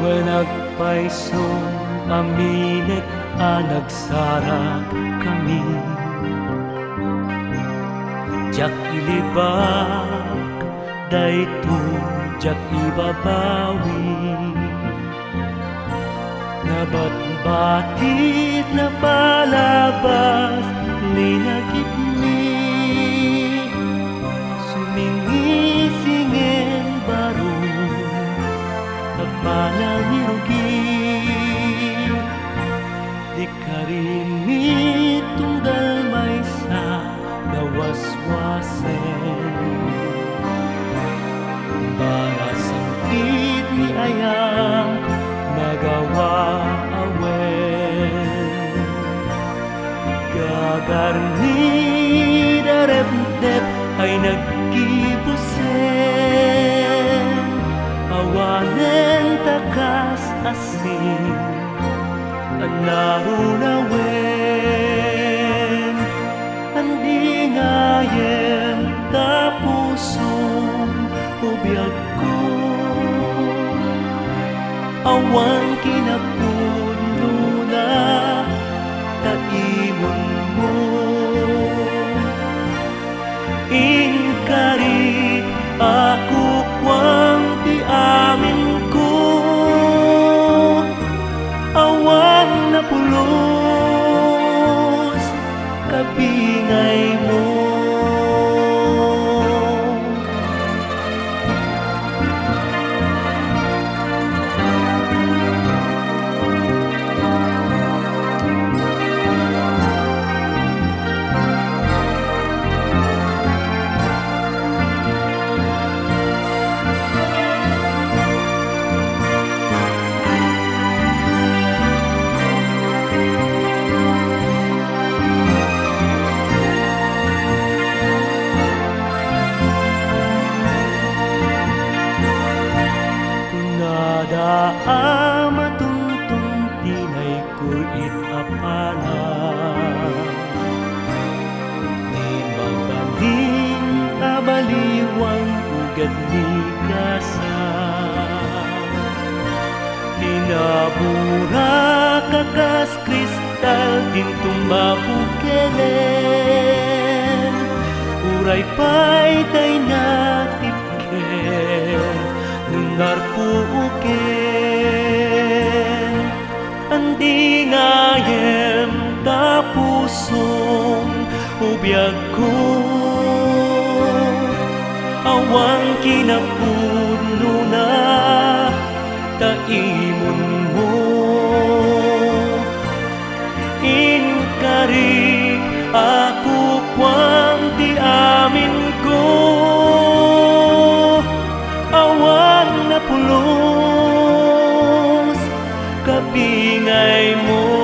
Wenagpaisom aminit anagsarap kami. Jak ilibak dayto jak ibabawi. Nabatbatit na palabas linagipni. Sumingisingen baro panangirugi. Di karimit tunggal may sa nawaswasen. Para sangkit ni ayang nagawa awen. Gagarni darep-dep ay nagkibusen. Awanen takas asin anarunawen. Andi ngayem tapusong ubiyag ko. Awan kinapuno na taimon mo. Inkarit ako kwang di amin ko. Awan na pulos kabingay mo. Nada matuntong tinay kuit apana. Di mabaling abaliwang ugat ni kasa. Tinabura kakas kristal din tumbapukelen. Uray pa'y tay natipken nungar puuken. Andi ngayem tapusong ubiyag ko. Awang kinapuno na taimon mo. Inkarik ako kwang di amin ko. Awan na pulos kabingay mo.